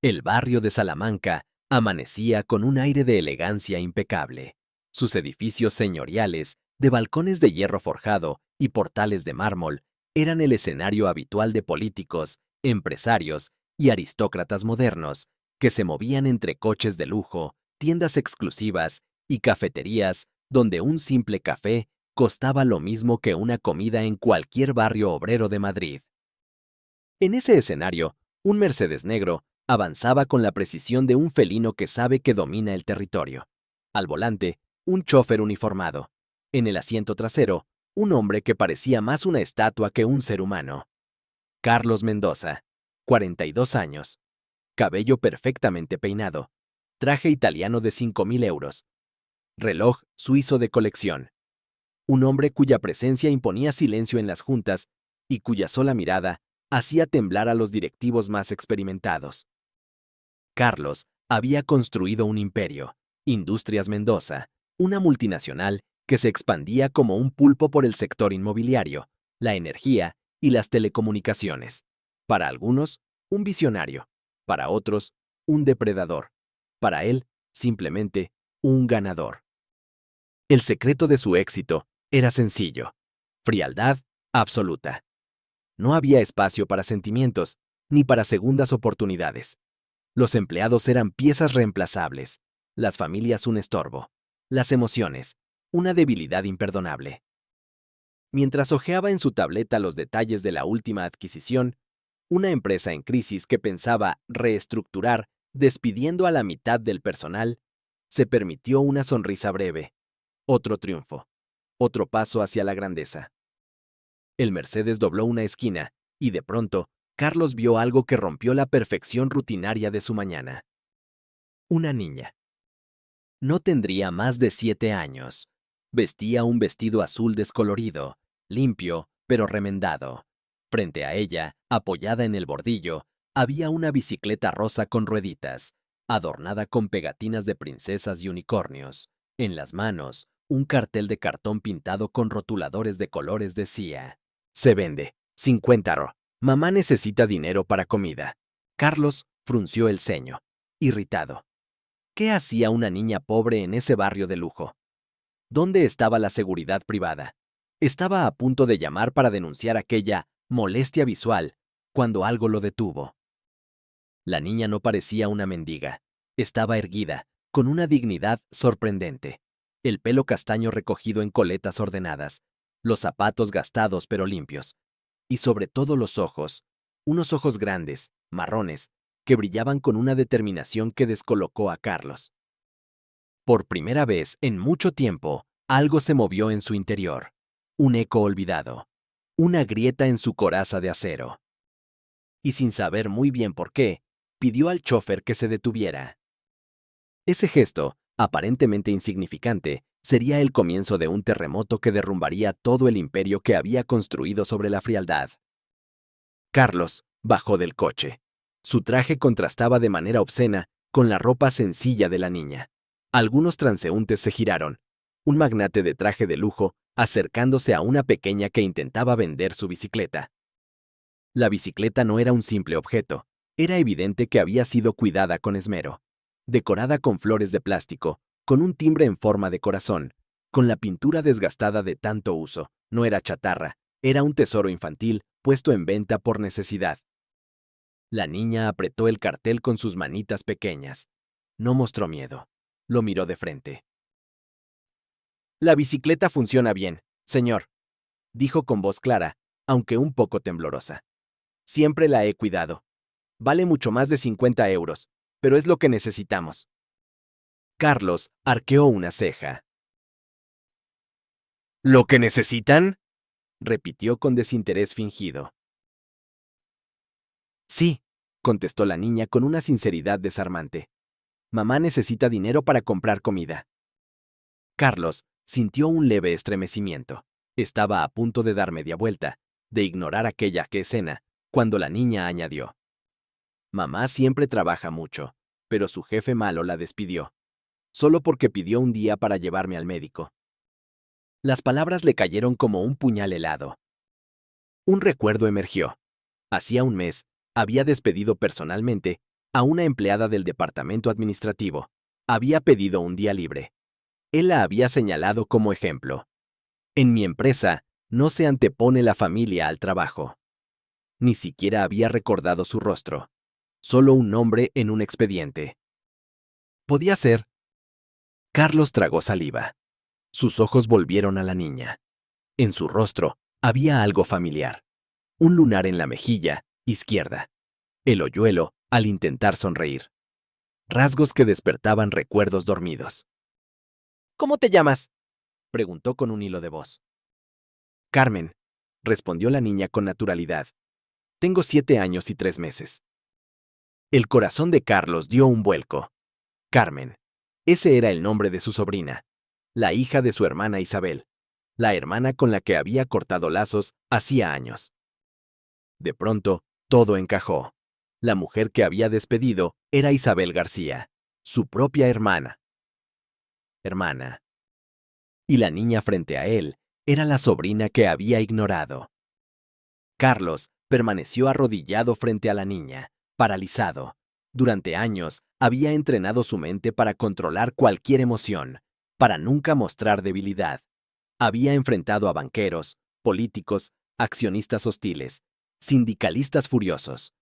El barrio de Salamanca amanecía con un aire de elegancia impecable. Sus edificios señoriales, de balcones de hierro forjado y portales de mármol, eran el escenario habitual de políticos, empresarios y aristócratas modernos que se movían entre coches de lujo, tiendas exclusivas y cafeterías donde un simple café costaba lo mismo que una comida en cualquier barrio obrero de Madrid. En ese escenario, un Mercedes negro avanzaba con la precisión de un felino que sabe que domina el territorio. Al volante, un chofer uniformado. En el asiento trasero, un hombre que parecía más una estatua que un ser humano. Carlos Mendoza, 42 años. Cabello perfectamente peinado. Traje italiano de 5.000 euros. Reloj suizo de colección. Un hombre cuya presencia imponía silencio en las juntas y cuya sola mirada hacía temblar a los directivos más experimentados. Carlos había construido un imperio, Industrias Mendoza, una multinacional que se expandía como un pulpo por el sector inmobiliario, la energía y las telecomunicaciones. Para algunos, un visionario, para otros, un depredador, para él, simplemente, un ganador. El secreto de su éxito era sencillo: frialdad absoluta. No había espacio para sentimientos, ni para segundas oportunidades. Los empleados eran piezas reemplazables, las familias un estorbo, las emociones, una debilidad imperdonable. Mientras hojeaba en su tableta los detalles de la última adquisición, una empresa en crisis que pensaba reestructurar despidiendo a la mitad del personal, se permitió una sonrisa breve. Otro triunfo, otro paso hacia la grandeza. El Mercedes dobló una esquina, y de pronto, Carlos vio algo que rompió la perfección rutinaria de su mañana. Una niña. No tendría más de 7 años. Vestía un vestido azul descolorido, limpio, pero remendado. Frente a ella, apoyada en el bordillo, había una bicicleta rosa con rueditas, adornada con pegatinas de princesas y unicornios. En las manos, un cartel de cartón pintado con rotuladores de colores decía: se vende, 50 ro. Mamá necesita dinero para comida. Carlos frunció el ceño, irritado. ¿Qué hacía una niña pobre en ese barrio de lujo? ¿Dónde estaba la seguridad privada? Estaba a punto de llamar para denunciar aquella molestia visual cuando algo lo detuvo. La niña no parecía una mendiga. Estaba erguida, con una dignidad sorprendente. El pelo castaño recogido en coletas ordenadas, los zapatos gastados pero limpios, y sobre todo los ojos, unos ojos grandes, marrones, que brillaban con una determinación que descolocó a Carlos. Por primera vez en mucho tiempo, algo se movió en su interior. Un eco olvidado. Una grieta en su coraza de acero. Y sin saber muy bien por qué, pidió al chofer que se detuviera. Ese gesto, aparentemente insignificante, sería el comienzo de un terremoto que derrumbaría todo el imperio que había construido sobre la frialdad. Carlos bajó del coche. Su traje contrastaba de manera obscena con la ropa sencilla de la niña. Algunos transeúntes se giraron. Un magnate de traje de lujo acercándose a una pequeña que intentaba vender su bicicleta. La bicicleta no era un simple objeto. Era evidente que había sido cuidada con esmero. Decorada con flores de plástico, con un timbre en forma de corazón, con la pintura desgastada de tanto uso. No era chatarra, era un tesoro infantil puesto en venta por necesidad. La niña apretó el cartel con sus manitas pequeñas. No mostró miedo. Lo miró de frente. La bicicleta funciona bien, señor, dijo con voz clara, aunque un poco temblorosa. Siempre la he cuidado. Vale mucho más de 50 euros, pero es lo que necesitamos. Carlos arqueó una ceja. ¿Lo que necesitan?, repitió con desinterés fingido. Sí, contestó la niña con una sinceridad desarmante. Mamá necesita dinero para comprar comida. Carlos sintió un leve estremecimiento. Estaba a punto de dar media vuelta, de ignorar aquella escena, cuando la niña añadió: mamá siempre trabaja mucho, pero su jefe malo la despidió, solo porque pidió un día para llevarme al médico. Las palabras le cayeron como un puñal helado. Un recuerdo emergió. Hacía un mes, había despedido personalmente a una empleada del departamento administrativo. Había pedido un día libre. Él la había señalado como ejemplo. En mi empresa no se antepone la familia al trabajo. Ni siquiera había recordado su rostro. Solo un nombre en un expediente. Podía ser. Carlos tragó saliva. Sus ojos volvieron a la niña. En su rostro había algo familiar. Un lunar en la mejilla izquierda. El hoyuelo al intentar sonreír. Rasgos que despertaban recuerdos dormidos. ¿Cómo te llamas?, preguntó con un hilo de voz. Carmen, respondió la niña con naturalidad. Tengo 7 años y 3 meses. El corazón de Carlos dio un vuelco. Carmen. Ese era el nombre de su sobrina, la hija de su hermana Isabel, la hermana con la que había cortado lazos hacía años. De pronto, todo encajó. La mujer que había despedido era Isabel García, su propia hermana. Y la niña frente a él era la sobrina que había ignorado. Carlos permaneció arrodillado frente a la niña, paralizado. Durante años había entrenado su mente para controlar cualquier emoción, para nunca mostrar debilidad. Había enfrentado a banqueros, políticos, accionistas hostiles, sindicalistas furiosos.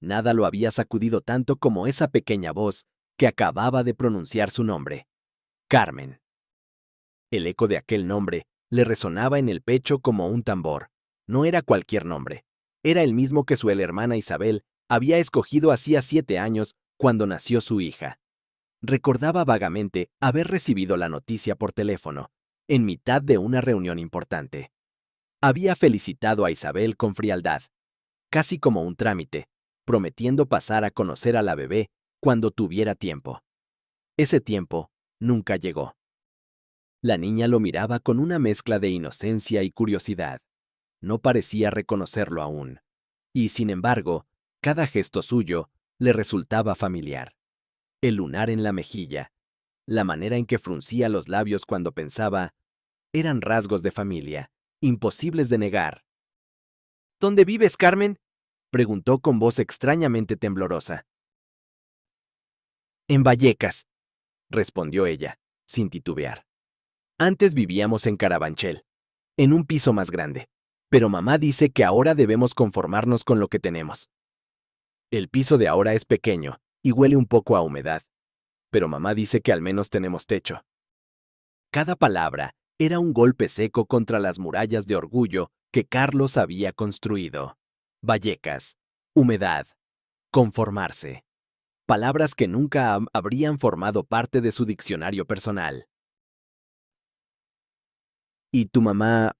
Nada lo había sacudido tanto como esa pequeña voz que acababa de pronunciar su nombre. Carmen. El eco de aquel nombre le resonaba en el pecho como un tambor. No era cualquier nombre. Era el mismo que su hermana Isabel había escogido hacía 7 años cuando nació su hija. Recordaba vagamente haber recibido la noticia por teléfono, en mitad de una reunión importante. Había felicitado a Isabel con frialdad, casi como un trámite, prometiendo pasar a conocer a la bebé cuando tuviera tiempo. Ese tiempo nunca llegó. La niña lo miraba con una mezcla de inocencia y curiosidad. No parecía reconocerlo aún. Y, sin embargo, cada gesto suyo le resultaba familiar. El lunar en la mejilla, la manera en que fruncía los labios cuando pensaba, eran rasgos de familia, imposibles de negar. ¿Dónde vives, Carmen?, preguntó con voz extrañamente temblorosa. En Vallecas, respondió ella, sin titubear. Antes vivíamos en Carabanchel, en un piso más grande, pero mamá dice que ahora debemos conformarnos con lo que tenemos. El piso de ahora es pequeño y huele un poco a humedad, pero mamá dice que al menos tenemos techo. Cada palabra era un golpe seco contra las murallas de orgullo que Carlos había construido. Vallecas, humedad, conformarse. Palabras que nunca habrían formado parte de su diccionario personal. ¿Y tu mamá,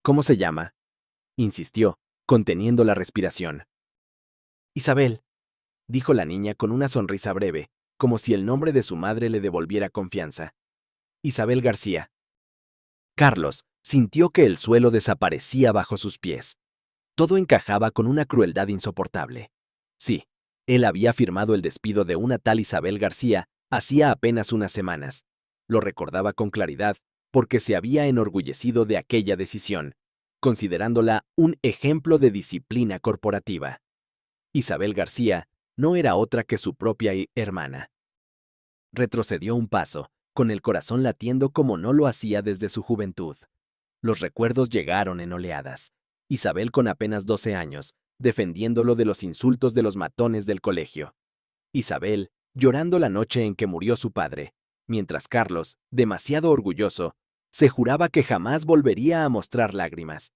cómo se llama?, insistió, conteniendo la respiración. Isabel, dijo la niña con una sonrisa breve, como si el nombre de su madre le devolviera confianza. Isabel García. Carlos sintió que el suelo desaparecía bajo sus pies. Todo encajaba con una crueldad insoportable. Sí, él había firmado el despido de una tal Isabel García hacía apenas unas semanas. Lo recordaba con claridad porque se había enorgullecido de aquella decisión, considerándola un ejemplo de disciplina corporativa. Isabel García no era otra que su propia hermana. Retrocedió un paso, con el corazón latiendo como no lo hacía desde su juventud. Los recuerdos llegaron en oleadas. Isabel con apenas 12 años, defendiéndolo de los insultos de los matones del colegio. Isabel, llorando la noche en que murió su padre, mientras Carlos, demasiado orgulloso, se juraba que jamás volvería a mostrar lágrimas.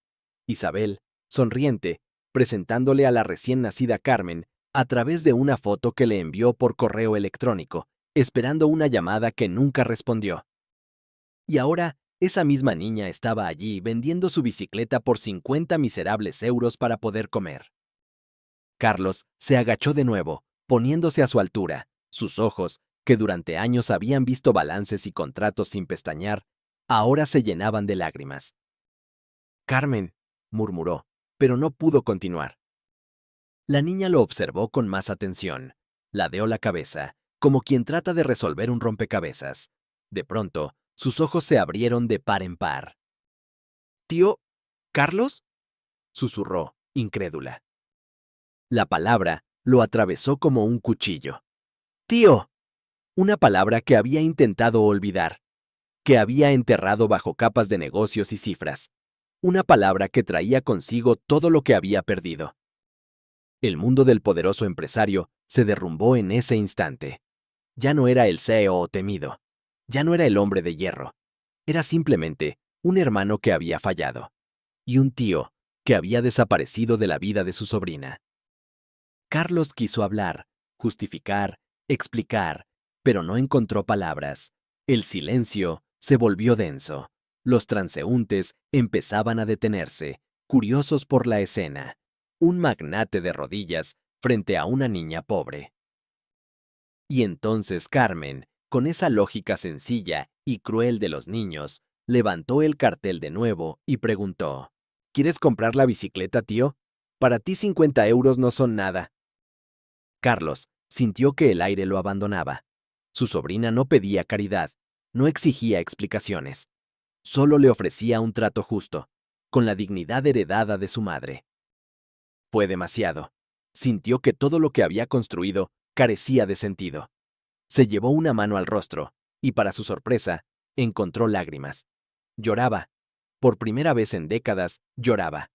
Isabel, sonriente, presentándole a la recién nacida Carmen a través de una foto que le envió por correo electrónico, esperando una llamada que nunca respondió. Y ahora, esa misma niña estaba allí vendiendo su bicicleta por 50 miserables euros para poder comer. Carlos se agachó de nuevo, poniéndose a su altura. Sus ojos, que durante años habían visto balances y contratos sin pestañear, ahora se llenaban de lágrimas. Carmen, murmuró, pero no pudo continuar. La niña lo observó con más atención. Ladeó la cabeza, como quien trata de resolver un rompecabezas. De pronto, sus ojos se abrieron de par en par. ¿Tío Carlos?, susurró, incrédula. La palabra lo atravesó como un cuchillo. ¡Tío! Una palabra que había intentado olvidar, que había enterrado bajo capas de negocios y cifras. Una palabra que traía consigo todo lo que había perdido. El mundo del poderoso empresario se derrumbó en ese instante. Ya no era el CEO temido. Ya no era el hombre de hierro. Era simplemente un hermano que había fallado. Y un tío que había desaparecido de la vida de su sobrina. Carlos quiso hablar, justificar, explicar, pero no encontró palabras. El silencio se volvió denso. Los transeúntes empezaban a detenerse, curiosos por la escena. Un magnate de rodillas frente a una niña pobre. Y entonces Carmen, con esa lógica sencilla y cruel de los niños, levantó el cartel de nuevo y preguntó: ¿Quieres comprar la bicicleta, tío? Para ti 50 euros no son nada. Carlos sintió que el aire lo abandonaba. Su sobrina no pedía caridad, no exigía explicaciones. Solo le ofrecía un trato justo, con la dignidad heredada de su madre. Fue demasiado. Sintió que todo lo que había construido carecía de sentido. Se llevó una mano al rostro y, para su sorpresa, encontró lágrimas. Lloraba. Por primera vez en décadas, lloraba.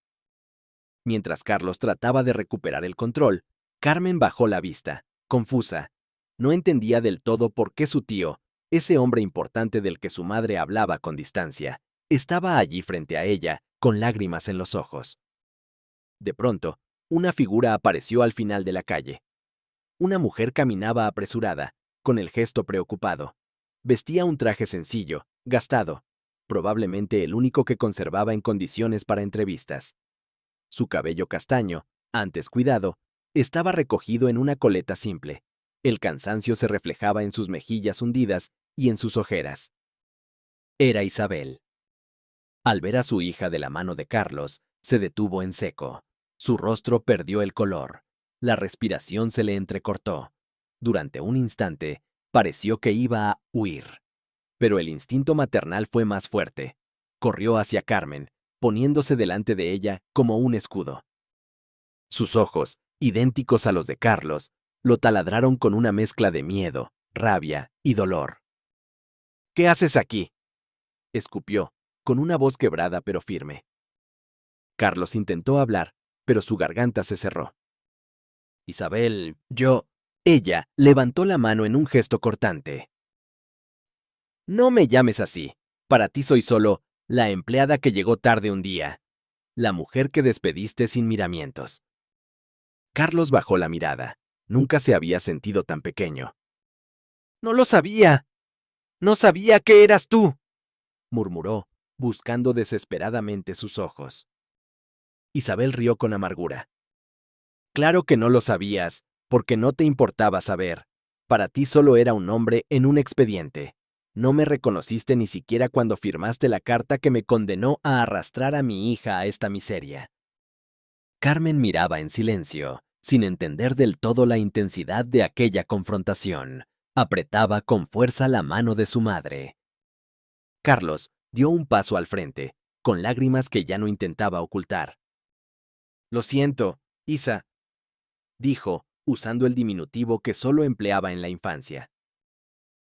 Mientras Carlos trataba de recuperar el control, Carmen bajó la vista, confusa. No entendía del todo por qué su tío, ese hombre importante del que su madre hablaba con distancia, estaba allí frente a ella, con lágrimas en los ojos. De pronto, una figura apareció al final de la calle. Una mujer caminaba apresurada, con el gesto preocupado. Vestía un traje sencillo, gastado, probablemente el único que conservaba en condiciones para entrevistas. Su cabello castaño, antes cuidado, estaba recogido en una coleta simple. El cansancio se reflejaba en sus mejillas hundidas y en sus ojeras. Era Isabel. Al ver a su hija de la mano de Carlos, se detuvo en seco. Su rostro perdió el color. La respiración se le entrecortó. Durante un instante, pareció que iba a huir. Pero el instinto maternal fue más fuerte. Corrió hacia Carmen, poniéndose delante de ella como un escudo. Sus ojos, idénticos a los de Carlos, lo taladraron con una mezcla de miedo, rabia y dolor. ¿Qué haces aquí?, escupió, con una voz quebrada pero firme. Carlos intentó hablar, pero su garganta se cerró. Isabel, yo... Ella levantó la mano en un gesto cortante. No me llames así. Para ti soy solo la empleada que llegó tarde un día. La mujer que despediste sin miramientos. Carlos bajó la mirada. Nunca se había sentido tan pequeño. No lo sabía. No sabía que eras tú, murmuró, buscando desesperadamente sus ojos. Isabel rió con amargura. Claro que no lo sabías, porque no te importaba saber. Para ti solo era un nombre en un expediente. No me reconociste ni siquiera cuando firmaste la carta que me condenó a arrastrar a mi hija a esta miseria. Carmen miraba en silencio, sin entender del todo la intensidad de aquella confrontación. Apretaba con fuerza la mano de su madre. Carlos dio un paso al frente, con lágrimas que ya no intentaba ocultar. Lo siento, Isa, dijo, usando el diminutivo que solo empleaba en la infancia.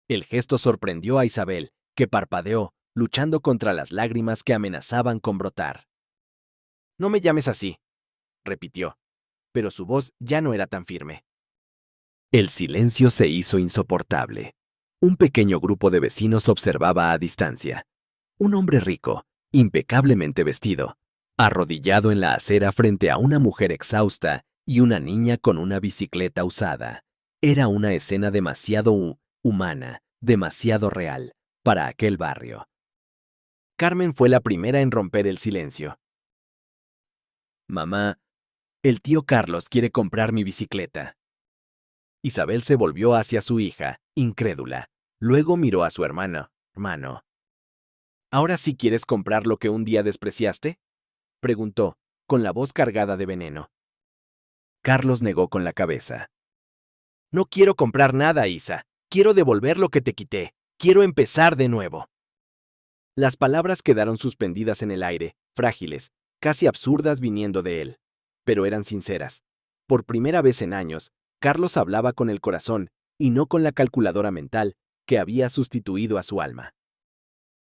El gesto sorprendió a Isabel, que parpadeó, luchando contra las lágrimas que amenazaban con brotar. No me llames así, repitió, pero su voz ya no era tan firme. El silencio se hizo insoportable. Un pequeño grupo de vecinos observaba a distancia. Un hombre rico, impecablemente vestido, arrodillado en la acera frente a una mujer exhausta y una niña con una bicicleta usada. Era una escena demasiado humana, demasiado real, para aquel barrio. Carmen fue la primera en romper el silencio. Mamá, el tío Carlos quiere comprar mi bicicleta. Isabel se volvió hacia su hija, incrédula. Luego miró a su hermano. ¿Ahora sí quieres comprar lo que un día despreciaste?, preguntó, con la voz cargada de veneno. Carlos negó con la cabeza. No quiero comprar nada, Isa. Quiero devolver lo que te quité. Quiero empezar de nuevo. Las palabras quedaron suspendidas en el aire, frágiles, casi absurdas viniendo de él. Pero eran sinceras. Por primera vez en años, Carlos hablaba con el corazón y no con la calculadora mental que había sustituido a su alma.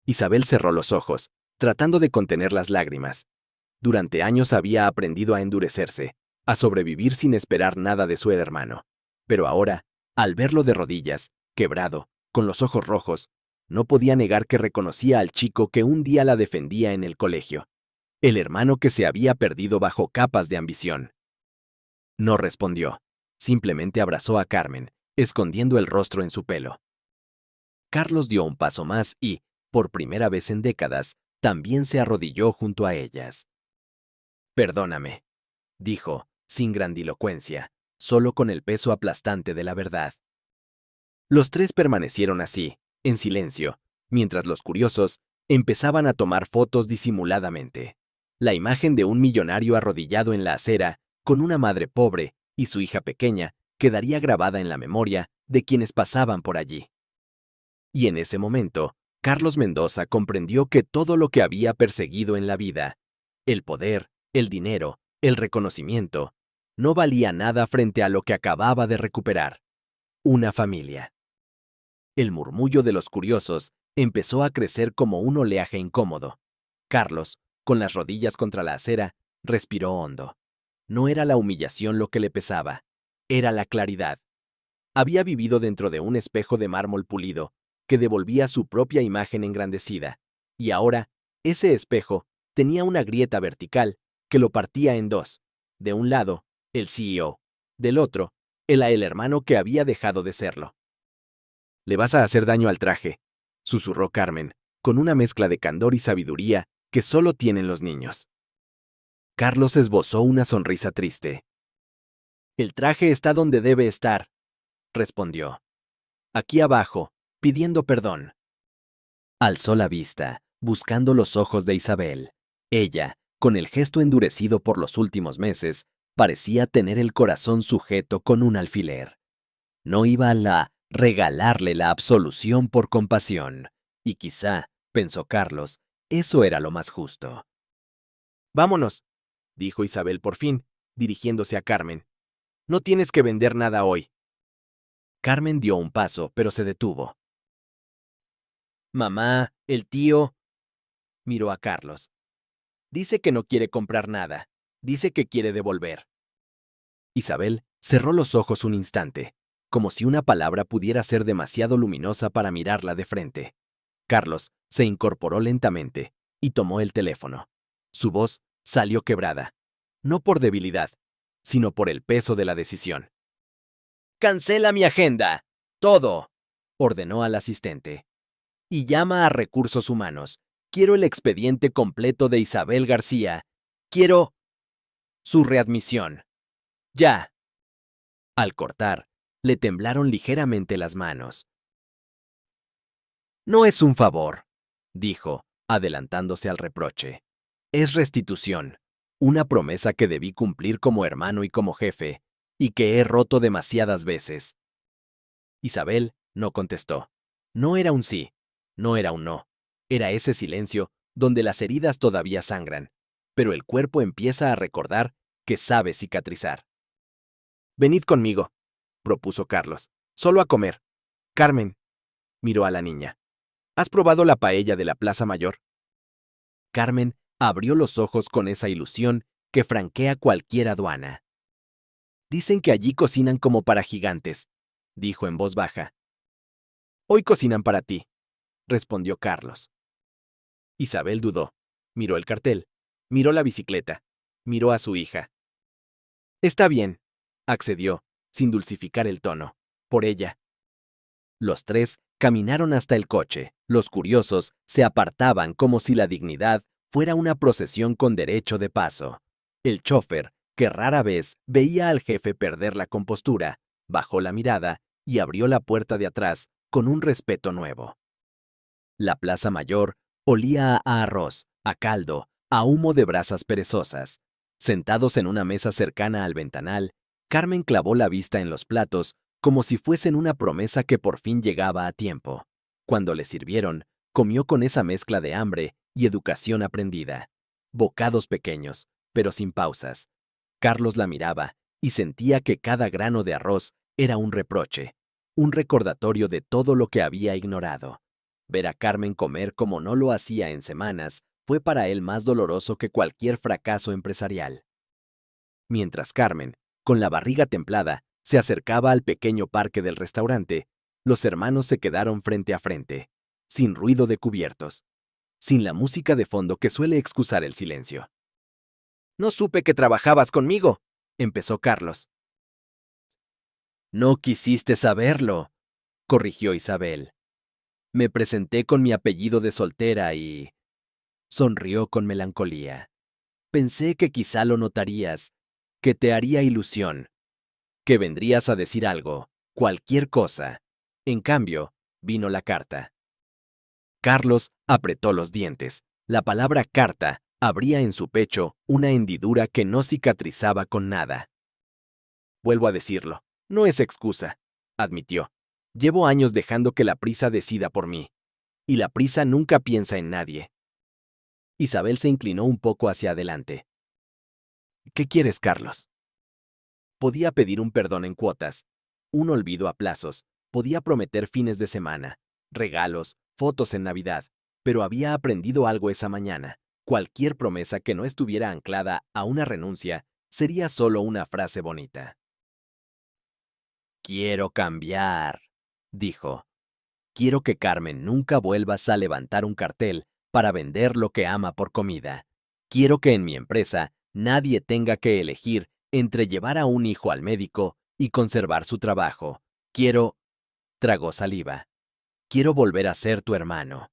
Isabel cerró los ojos, tratando de contener las lágrimas. Durante años había aprendido a endurecerse, a sobrevivir sin esperar nada de su hermano. Pero ahora, al verlo de rodillas, quebrado, con los ojos rojos, no podía negar que reconocía al chico que un día la defendía en el colegio, el hermano que se había perdido bajo capas de ambición. No respondió, simplemente abrazó a Carmen, escondiendo el rostro en su pelo. Carlos dio un paso más y, por primera vez en décadas, también se arrodilló junto a ellas. Perdóname, dijo, sin grandilocuencia, solo con el peso aplastante de la verdad. Los tres permanecieron así, en silencio, mientras los curiosos empezaban a tomar fotos disimuladamente. La imagen de un millonario arrodillado en la acera, con una madre pobre y su hija pequeña, quedaría grabada en la memoria de quienes pasaban por allí. Y en ese momento, Carlos Mendoza comprendió que todo lo que había perseguido en la vida, el poder, el dinero, el reconocimiento, no valía nada frente a lo que acababa de recuperar: una familia. El murmullo de los curiosos empezó a crecer como un oleaje incómodo. Carlos, con las rodillas contra la acera, respiró hondo. No era la humillación lo que le pesaba, era la claridad. Había vivido dentro de un espejo de mármol pulido que devolvía su propia imagen engrandecida, y ahora ese espejo tenía una grieta vertical que lo partía en dos. De un lado, el CEO; del otro, el hermano que había dejado de serlo. «Le vas a hacer daño al traje», susurró Carmen, con una mezcla de candor y sabiduría que solo tienen los niños. Carlos esbozó una sonrisa triste. «El traje está donde debe estar», respondió. «Aquí abajo, pidiendo perdón». Alzó la vista, buscando los ojos de Isabel. Ella, con el gesto endurecido por los últimos meses, parecía tener el corazón sujeto con un alfiler. No iba a regalarle la absolución por compasión, y quizá, pensó Carlos, eso era lo más justo. «Vámonos», dijo Isabel por fin, dirigiéndose a Carmen. «No tienes que vender nada hoy». Carmen dio un paso, pero se detuvo. «Mamá, el tío», miró a Carlos. «Dice que no quiere comprar nada. Dice que quiere devolver». Isabel cerró los ojos un instante, como si una palabra pudiera ser demasiado luminosa para mirarla de frente. Carlos se incorporó lentamente y tomó el teléfono. Su voz salió quebrada, no por debilidad, sino por el peso de la decisión. «Cancela mi agenda. Todo», ordenó al asistente. «Y llama a Recursos Humanos. Quiero el expediente completo de Isabel García. Quiero su readmisión. Ya». Al cortar, le temblaron ligeramente las manos. «No es un favor», dijo, adelantándose al reproche. «Es restitución, una promesa que debí cumplir como hermano y como jefe, y que he roto demasiadas veces». Isabel no contestó. No era un sí, no era un no. Era ese silencio donde las heridas todavía sangran, pero el cuerpo empieza a recordar que sabe cicatrizar. «Venid conmigo», propuso Carlos. «Solo a comer». «Carmen», miró a la niña. «¿Has probado la paella de la Plaza Mayor?» Carmen abrió los ojos con esa ilusión que franquea cualquier aduana. «Dicen que allí cocinan como para gigantes», dijo en voz baja. «Hoy cocinan para ti», respondió Carlos. Isabel dudó. Miró el cartel, miró la bicicleta, miró a su hija. «Está bien», accedió, sin dulcificar el tono. «Por ella». Los tres caminaron hasta el coche. Los curiosos se apartaban como si la dignidad fuera una procesión con derecho de paso. El chófer, que rara vez veía al jefe perder la compostura, bajó la mirada y abrió la puerta de atrás con un respeto nuevo. La Plaza Mayor olía a arroz, a caldo, a humo de brasas perezosas. Sentados en una mesa cercana al ventanal, Carmen clavó la vista en los platos como si fuesen una promesa que por fin llegaba a tiempo. Cuando le sirvieron, comió con esa mezcla de hambre y educación aprendida. Bocados pequeños, pero sin pausas. Carlos la miraba y sentía que cada grano de arroz era un reproche, un recordatorio de todo lo que había ignorado. Ver a Carmen comer como no lo hacía en semanas fue para él más doloroso que cualquier fracaso empresarial. Mientras Carmen, con la barriga templada, se acercaba al pequeño parque del restaurante, los hermanos se quedaron frente a frente, sin ruido de cubiertos, sin la música de fondo que suele excusar el silencio. «No supe que trabajabas conmigo», empezó Carlos. «No quisiste saberlo», corrigió Isabel. «Me presenté con mi apellido de soltera y...» Sonrió con melancolía. «Pensé que quizá lo notarías, que te haría ilusión, que vendrías a decir algo, cualquier cosa. En cambio, vino la carta». Carlos apretó los dientes. La palabra carta abría en su pecho una hendidura que no cicatrizaba con nada. «Vuelvo a decirlo, no es excusa», admitió. «Llevo años dejando que la prisa decida por mí. Y la prisa nunca piensa en nadie». Isabel se inclinó un poco hacia adelante. «¿Qué quieres, Carlos?» Podía pedir un perdón en cuotas, un olvido a plazos, podía prometer fines de semana, regalos, fotos en Navidad, pero había aprendido algo esa mañana. Cualquier promesa que no estuviera anclada a una renuncia sería solo una frase bonita. «Quiero cambiar», dijo. «Quiero que Carmen nunca vuelvas a levantar un cartel para vender lo que ama por comida. Quiero que en mi empresa nadie tenga que elegir entre llevar a un hijo al médico y conservar su trabajo. Quiero...» Tragó saliva. «Quiero volver a ser tu hermano».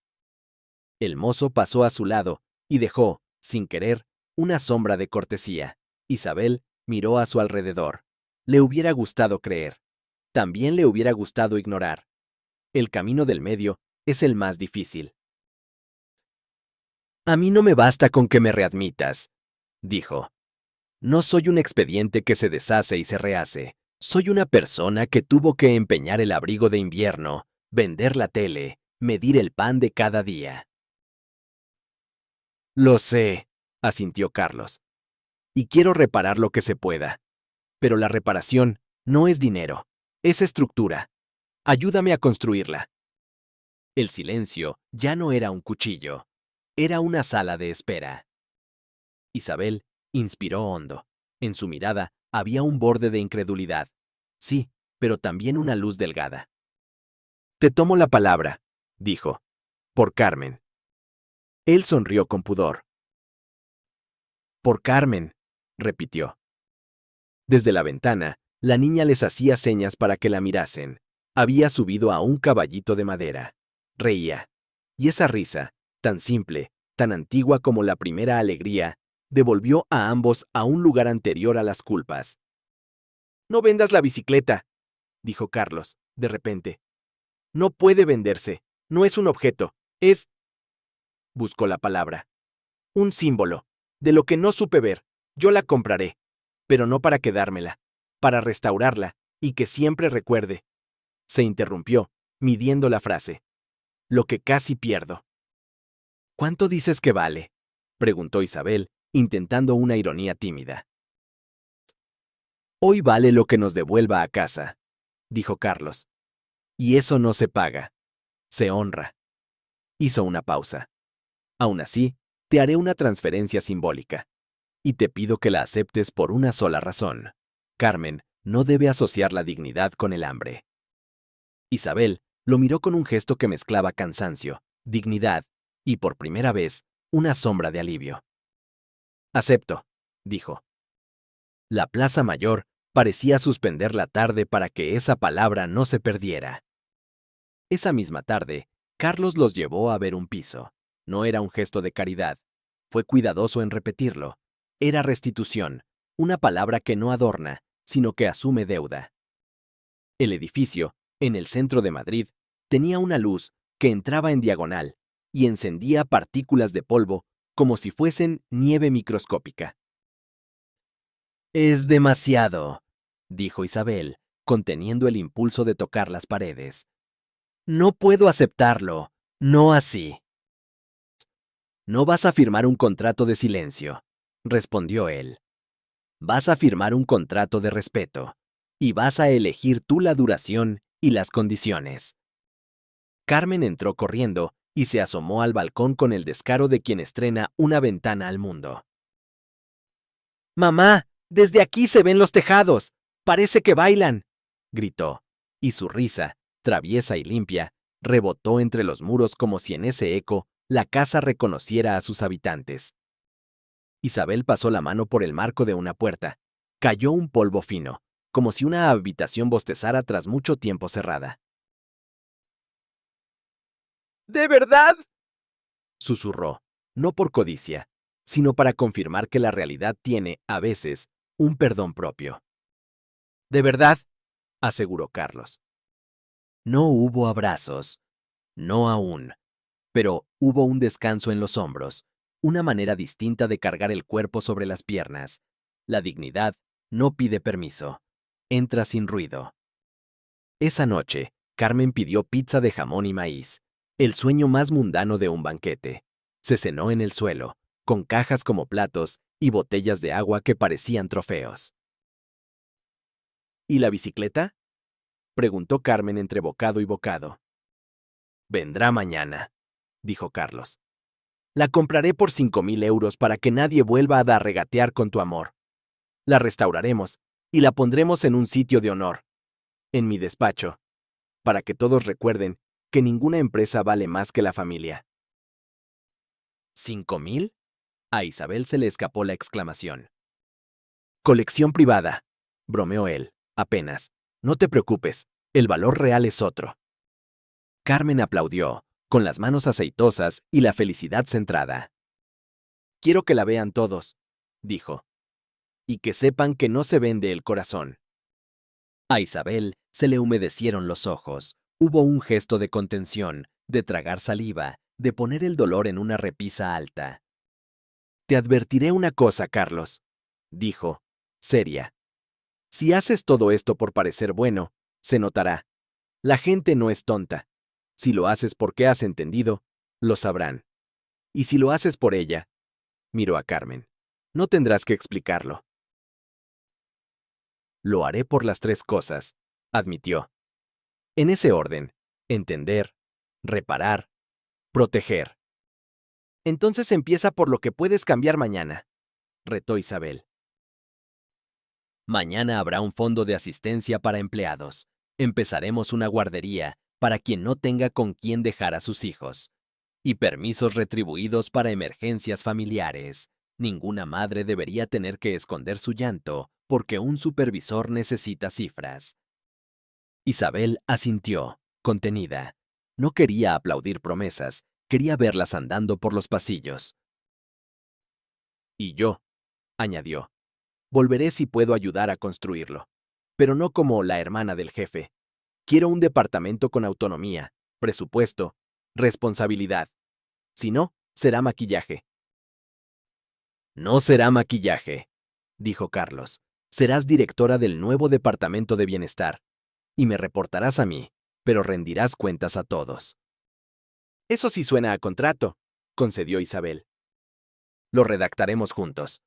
El mozo pasó a su lado y dejó, sin querer, una sombra de cortesía. Isabel miró a su alrededor. Le hubiera gustado creer. También le hubiera gustado ignorar. El camino del medio es el más difícil. «A mí no me basta con que me readmitas», dijo. «No soy un expediente que se deshace y se rehace. Soy una persona que tuvo que empeñar el abrigo de invierno, vender la tele, medir el pan de cada día». «Lo sé», asintió Carlos. «Y quiero reparar lo que se pueda. Pero la reparación no es dinero, es estructura. Ayúdame a construirla». El silencio ya no era un cuchillo, era una sala de espera. Isabel inspiró hondo. En su mirada había un borde de incredulidad. Sí, pero también una luz delgada. «Te tomo la palabra», dijo, «por Carmen». Él sonrió con pudor. «Por Carmen», repitió. Desde la ventana, la niña les hacía señas para que la mirasen. Había subido a un caballito de madera. Reía. Y esa risa, tan simple, tan antigua como la primera alegría, devolvió a ambos a un lugar anterior a las culpas. «No vendas la bicicleta», dijo Carlos, de repente. «No puede venderse. No es un objeto. Es...» Buscó la palabra. «Un símbolo. De lo que no supe ver. Yo la compraré. Pero no para quedármela. Para restaurarla y que siempre recuerde». Se interrumpió, midiendo la frase. «Lo que casi pierdo». «¿Cuánto dices que vale?», preguntó Isabel, intentando una ironía tímida. «Hoy vale lo que nos devuelva a casa», dijo Carlos. «Y eso no se paga. Se honra». Hizo una pausa. «Aún así, te haré una transferencia simbólica. Y te pido que la aceptes por una sola razón. Carmen no debe asociar la dignidad con el hambre». Isabel lo miró con un gesto que mezclaba cansancio, dignidad y, por primera vez, una sombra de alivio. «Acepto», dijo. La Plaza Mayor parecía suspender la tarde para que esa palabra no se perdiera. Esa misma tarde, Carlos los llevó a ver un piso. No era un gesto de caridad. Fue cuidadoso en repetirlo. Era restitución, una palabra que no adorna, sino que asume deuda. El edificio, en el centro de Madrid, tenía una luz que entraba en diagonal y encendía partículas de polvo como si fuesen nieve microscópica. «Es demasiado», dijo Isabel, conteniendo el impulso de tocar las paredes. «No puedo aceptarlo, no así». «No vas a firmar un contrato de silencio», respondió él. Vas a firmar un contrato de respeto y vas a elegir tú la duración y las condiciones. Carmen entró corriendo y se asomó al balcón con el descaro de quien estrena una ventana al mundo. ¡Mamá! ¡Desde aquí se ven los tejados! ¡Parece que bailan!, gritó, y su risa, traviesa y limpia, rebotó entre los muros como si en ese eco la casa reconociera a sus habitantes. Isabel pasó la mano por el marco de una puerta. Cayó un polvo fino, como si una habitación bostezara tras mucho tiempo cerrada. ¿De verdad?, susurró, no por codicia, sino para confirmar que la realidad tiene, a veces, un perdón propio. «De verdad», aseguró Carlos. No hubo abrazos, no aún, pero hubo un descanso en los hombros, una manera distinta de cargar el cuerpo sobre las piernas. La dignidad no pide permiso, entra sin ruido. Esa noche, Carmen pidió pizza de jamón y maíz, el sueño más mundano de un banquete. Se cenó en el suelo, con cajas como platos y botellas de agua que parecían trofeos. ¿Y la bicicleta?, preguntó Carmen entre bocado y bocado. Vendrá mañana, dijo Carlos. La compraré por 5.000 euros para que nadie vuelva a dar regatear con tu amor. La restauraremos y la pondremos en un sitio de honor, en mi despacho, para que todos recuerden que ninguna empresa vale más que la familia. ¿5.000? A Isabel se le escapó la exclamación. Colección privada, bromeó él, apenas. No te preocupes, el valor real es otro. Carmen aplaudió, con las manos aceitosas y la felicidad centrada. Quiero que la vean todos, dijo, y que sepan que no se vende el corazón. A Isabel se le humedecieron los ojos. Hubo un gesto de contención, de tragar saliva, de poner el dolor en una repisa alta. Te advertiré una cosa, Carlos, dijo, seria. Si haces todo esto por parecer bueno, se notará. La gente no es tonta. Si lo haces porque has entendido, lo sabrán. Y si lo haces por ella, miró a Carmen, no tendrás que explicarlo. Lo haré por las 3 cosas, admitió. En ese orden: entender, reparar, proteger. Entonces empieza por lo que puedes cambiar mañana, retó Isabel. Mañana habrá un fondo de asistencia para empleados. Empezaremos una guardería para quien no tenga con quién dejar a sus hijos. Y permisos retribuidos para emergencias familiares. Ninguna madre debería tener que esconder su llanto porque un supervisor necesita cifras. Isabel asintió, contenida. No quería aplaudir promesas, quería verlas andando por los pasillos. Y yo, añadió, volveré si puedo ayudar a construirlo. Pero no como la hermana del jefe. Quiero un departamento con autonomía, presupuesto, responsabilidad. Si no, será maquillaje. No será maquillaje, dijo Carlos. Serás directora del nuevo departamento de bienestar. Y me reportarás a mí, pero rendirás cuentas a todos. Eso sí suena a contrato, concedió Isabel. Lo redactaremos juntos.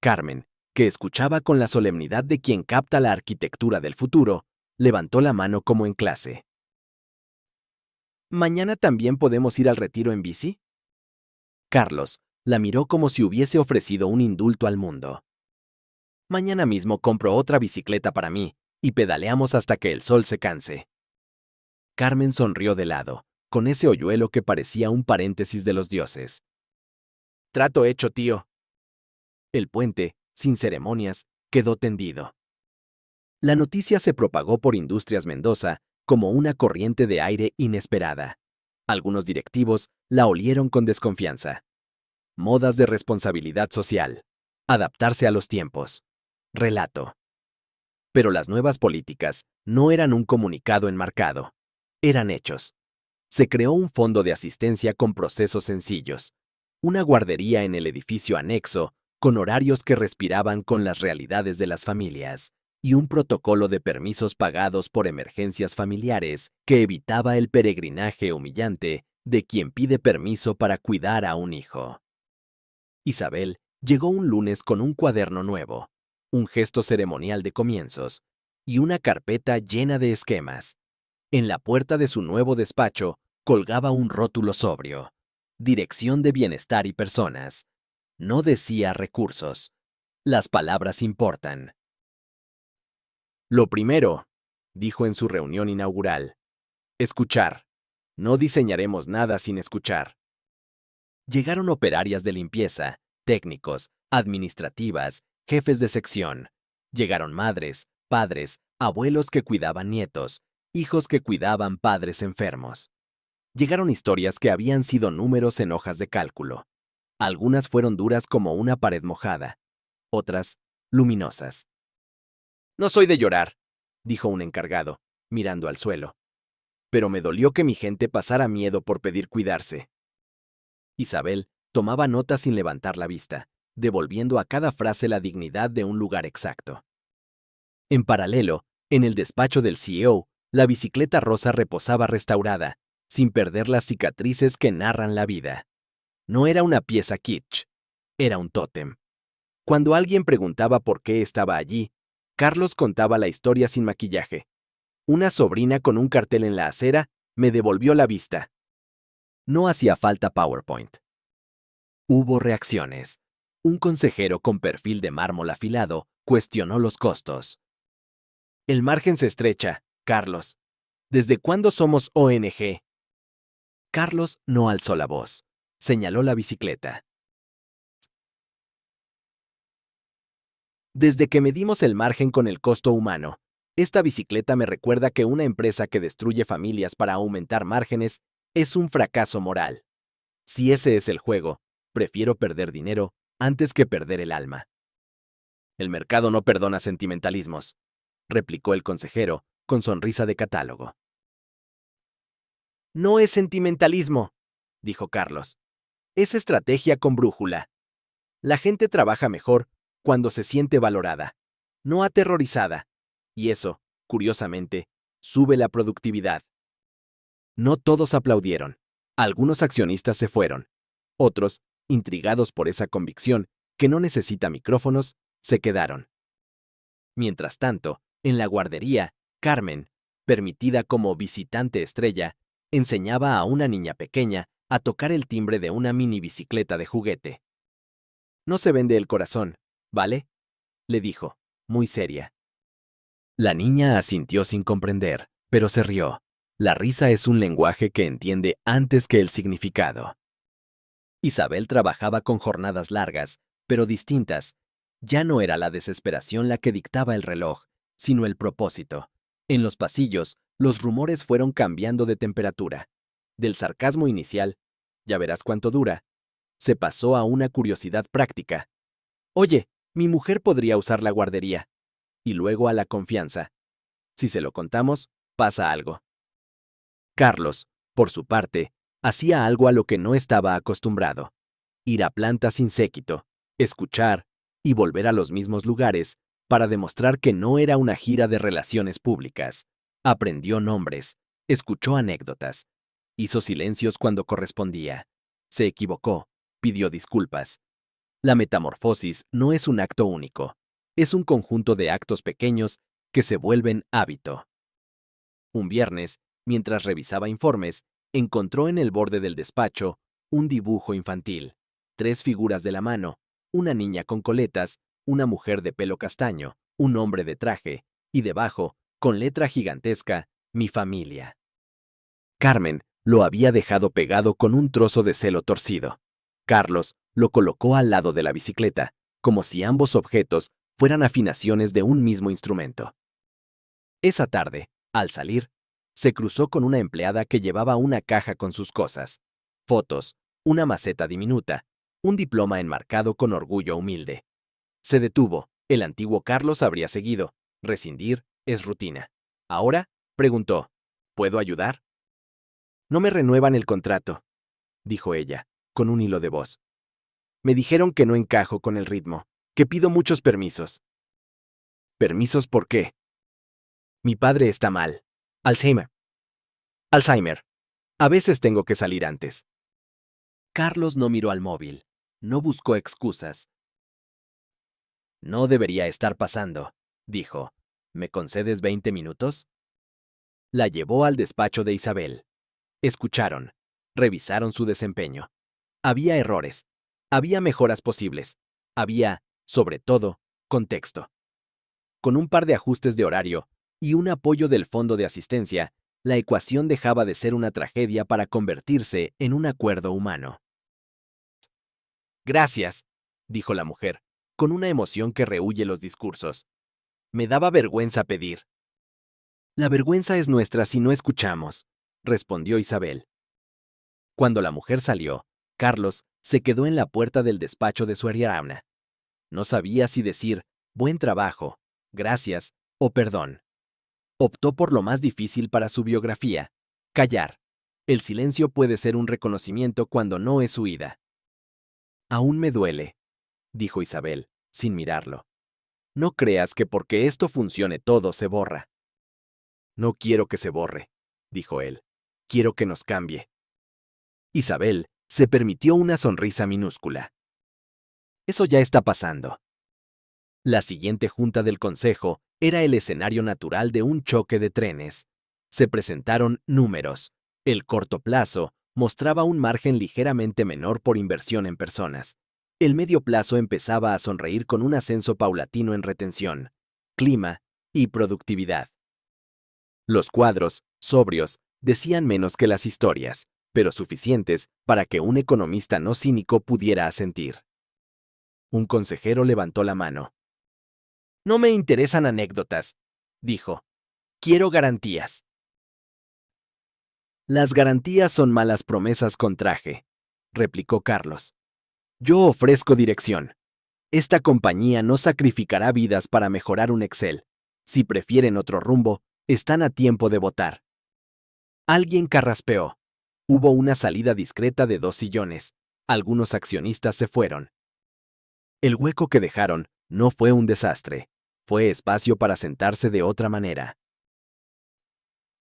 Carmen, que escuchaba con la solemnidad de quien capta la arquitectura del futuro, levantó la mano como en clase. ¿Mañana también podemos ir al retiro en bici? Carlos la miró como si hubiese ofrecido un indulto al mundo. Mañana mismo compro otra bicicleta para mí y pedaleamos hasta que el sol se canse. Carmen sonrió de lado, con ese hoyuelo que parecía un paréntesis de los dioses. Trato hecho, tío. El puente, sin ceremonias, quedó tendido. La noticia se propagó por Industrias Mendoza como una corriente de aire inesperada. Algunos directivos la olieron con desconfianza. Modas de responsabilidad social. Adaptarse a los tiempos. Relato. Pero las nuevas políticas no eran un comunicado enmarcado. Eran hechos. Se creó un fondo de asistencia con procesos sencillos. Una guardería en el edificio anexo, con horarios que respiraban con las realidades de las familias. Y un protocolo de permisos pagados por emergencias familiares que evitaba el peregrinaje humillante de quien pide permiso para cuidar a un hijo. Isabel Llegó un lunes con un cuaderno nuevo, un gesto ceremonial de comienzos y una carpeta llena de esquemas. En la puerta de su nuevo despacho colgaba un rótulo sobrio. Dirección de Bienestar y Personas. No decía recursos. Las palabras importan. Lo primero, dijo en su reunión inaugural, escuchar. No diseñaremos nada sin escuchar. Llegaron operarias de limpieza, técnicos, administrativas, jefes de sección. Llegaron madres, padres, abuelos que cuidaban nietos, hijos que cuidaban padres enfermos. Llegaron historias que habían sido números en hojas de cálculo. Algunas fueron duras como una pared mojada, otras luminosas. No soy de llorar, dijo un encargado, mirando al suelo. Pero me dolió que mi gente pasara miedo por pedir cuidarse. Isabel tomaba nota sin levantar la vista, devolviendo a cada frase la dignidad de un lugar exacto. En paralelo, en el despacho del CEO, la bicicleta rosa reposaba restaurada, sin perder las cicatrices que narran la vida. No era una pieza kitsch, era un tótem. Cuando alguien preguntaba por qué estaba allí, Carlos contaba la historia sin maquillaje. Una sobrina con un cartel en la acera me devolvió la vista. No hacía falta PowerPoint. Hubo reacciones. Un consejero con perfil de mármol afilado cuestionó los costos. El margen se estrecha, Carlos. ¿Desde cuándo somos ONG? Carlos no alzó la voz. Señaló la bicicleta. Desde que medimos el margen con el costo humano, esta bicicleta me recuerda que una empresa que destruye familias para aumentar márgenes es un fracaso moral. Si ese es el juego, prefiero perder dinero antes que perder el alma. El mercado no perdona sentimentalismos, replicó el consejero con sonrisa de catálogo. No es sentimentalismo, dijo Carlos. Es estrategia con brújula. La gente trabaja mejor cuando se siente valorada, no aterrorizada. Y eso, curiosamente, sube la productividad. No todos aplaudieron. Algunos accionistas se fueron. Otros, intrigados por esa convicción que no necesita micrófonos, se quedaron. Mientras tanto, en la guardería, Carmen, permitida como visitante estrella, enseñaba a una niña pequeña a tocar el timbre de una mini bicicleta de juguete. No se vende el corazón, ¿vale? Le dijo, muy seria. La niña asintió sin comprender, pero se rió. La risa es un lenguaje que entiende antes que el significado. Isabel trabajaba con jornadas largas, pero distintas. Ya no era la desesperación la que dictaba el reloj, sino el propósito. En los pasillos, los rumores fueron cambiando de temperatura. Del sarcasmo inicial, ya verás cuánto dura, se pasó a una curiosidad práctica. Oye, mi mujer podría usar la guardería. Y luego a la confianza. Si se lo contamos, pasa algo. Carlos, por su parte, hacía algo a lo que no estaba acostumbrado. Ir a plantas sin séquito, escuchar y volver a los mismos lugares para demostrar que no era una gira de relaciones públicas. Aprendió nombres, escuchó anécdotas, hizo silencios cuando correspondía. Se equivocó, pidió disculpas. La metamorfosis no es un acto único, es un conjunto de actos pequeños que se vuelven hábito. Un viernes, mientras revisaba informes, encontró en el borde del despacho un dibujo infantil, 3 figuras de la mano, una niña con coletas, una mujer de pelo castaño, un hombre de traje, y debajo, con letra gigantesca, mi familia. Carmen lo había dejado pegado con un trozo de celo torcido. Carlos lo colocó al lado de la bicicleta, como si ambos objetos fueran afinaciones de un mismo instrumento. Esa tarde, al salir, se cruzó con una empleada que llevaba una caja con sus cosas, fotos, una maceta diminuta, un diploma enmarcado con orgullo humilde. Se detuvo, el antiguo Carlos habría seguido. Rescindir es rutina. Ahora, preguntó, ¿puedo ayudar? No me renuevan el contrato, dijo ella, con un hilo de voz. Me dijeron que no encajo con el ritmo, que pido muchos permisos. ¿Permisos por qué? Mi padre está mal. Alzheimer. Alzheimer. A veces tengo que salir antes. Carlos no miró al móvil. No buscó excusas. No debería estar pasando, dijo. ¿Me concedes 20 minutos? La llevó al despacho de Isabel. Escucharon. Revisaron su desempeño. Había errores. Había mejoras posibles. Había, sobre todo, contexto. Con un par de ajustes de horario y un apoyo del fondo de asistencia, la ecuación dejaba de ser una tragedia para convertirse en un acuerdo humano. Gracias, dijo la mujer, con una emoción que rehúye los discursos. Me daba vergüenza pedir. La vergüenza es nuestra si no escuchamos, respondió Isabel. Cuando la mujer salió, Carlos se quedó en la puerta del despacho de su hermana. No sabía si decir buen trabajo, gracias o perdón. Optó por lo más difícil para su biografía, callar. El silencio puede ser un reconocimiento cuando no es huida. Aún me duele, dijo Isabel, sin mirarlo. No creas que porque esto funcione todo se borra. No quiero que se borre, dijo él. Quiero que nos cambie. Isabel se permitió una sonrisa minúscula. Eso ya está pasando. La siguiente junta del consejo era el escenario natural de un choque de trenes. Se presentaron números. El corto plazo mostraba un margen ligeramente menor por inversión en personas. El medio plazo empezaba a sonreír con un ascenso paulatino en retención, clima y productividad. Los cuadros, sobrios, decían menos que las historias, pero suficientes para que un economista no cínico pudiera asentir. Un consejero levantó la mano. No me interesan anécdotas, dijo. Quiero garantías. Las garantías son malas promesas con traje, replicó Carlos. Yo ofrezco dirección. Esta compañía no sacrificará vidas para mejorar un Excel. Si prefieren otro rumbo, están a tiempo de votar. Alguien carraspeó. Hubo una salida discreta de 2 sillones. Algunos accionistas se fueron. El hueco que dejaron no fue un desastre. Fue espacio para sentarse de otra manera.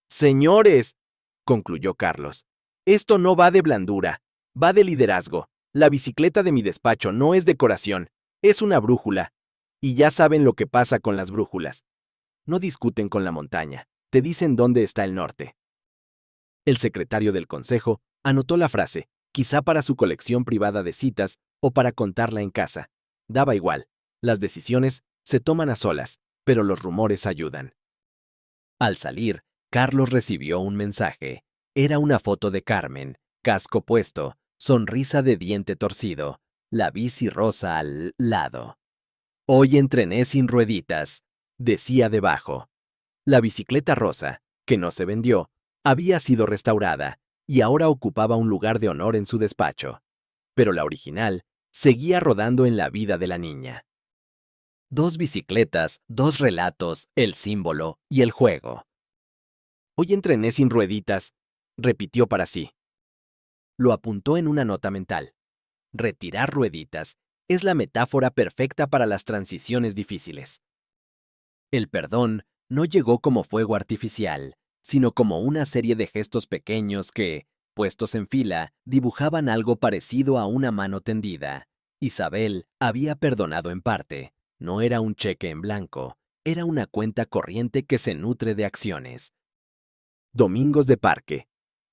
Señores, concluyó Carlos, esto no va de blandura, va de liderazgo. La bicicleta de mi despacho no es decoración, es una brújula. Y ya saben lo que pasa con las brújulas. No discuten con la montaña, te dicen dónde está el norte. El secretario del consejo anotó la frase, quizá para su colección privada de citas o para contarla en casa. Daba igual, las decisiones se toman a solas, pero los rumores ayudan. Al salir, Carlos recibió un mensaje. Era una foto de Carmen, casco puesto, sonrisa de diente torcido, la bici rosa al lado. Hoy entrené sin rueditas, decía debajo. La bicicleta rosa, que no se vendió, había sido restaurada y ahora ocupaba un lugar de honor en su despacho. Pero la original seguía rodando en la vida de la niña. 2 bicicletas, 2 relatos, el símbolo y el juego. Hoy entrené sin rueditas, repitió para sí. Lo apuntó en una nota mental. Retirar rueditas es la metáfora perfecta para las transiciones difíciles. El perdón no llegó como fuego artificial, sino como una serie de gestos pequeños que, puestos en fila, dibujaban algo parecido a una mano tendida. Isabel había perdonado en parte. No era un cheque en blanco, era una cuenta corriente que se nutre de acciones. Domingos de parque,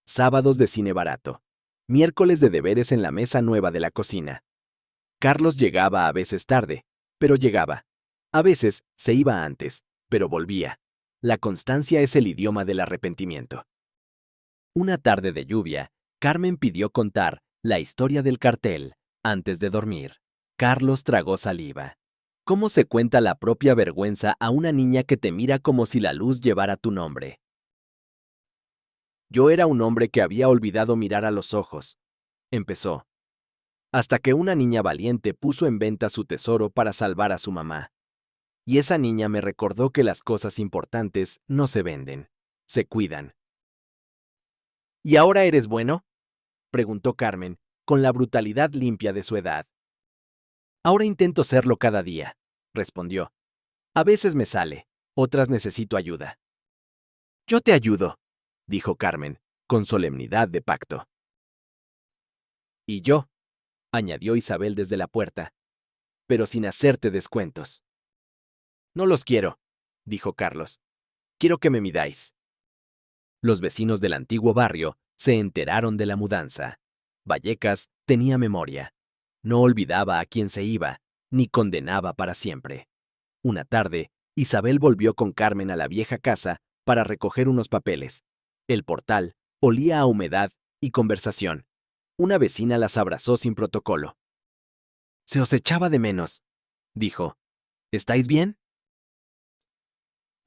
sábados de cine barato, miércoles de deberes en la mesa nueva de la cocina. Carlos llegaba a veces tarde, pero llegaba. A veces se iba antes, pero volvía. La constancia es el idioma del arrepentimiento. Una tarde de lluvia, Carmen pidió contar la historia del cartel antes de dormir. Carlos tragó saliva. ¿Cómo se cuenta la propia vergüenza a una niña que te mira como si la luz llevara tu nombre? Yo era un hombre que había olvidado mirar a los ojos. Empezó. Hasta que una niña valiente puso en venta su tesoro para salvar a su mamá. Y esa niña me recordó que las cosas importantes no se venden, se cuidan. ¿Y ahora eres bueno?, preguntó Carmen, con la brutalidad limpia de su edad. Ahora intento serlo cada día, respondió. A veces me sale, otras necesito ayuda. Yo te ayudo, dijo Carmen, con solemnidad de pacto. Y yo, añadió Isabel desde la puerta. pero sin hacerte descuentos. No los quiero, dijo Carlos. Quiero que me midáis. Los vecinos del antiguo barrio se enteraron de la mudanza. Vallecas tenía memoria. No olvidaba a quién se iba, ni condenaba para siempre. Una tarde, Isabel volvió con Carmen a la vieja casa para recoger unos papeles. El portal olía a humedad y conversación. Una vecina las abrazó sin protocolo. Se os echaba de menos, dijo. ¿Estáis bien?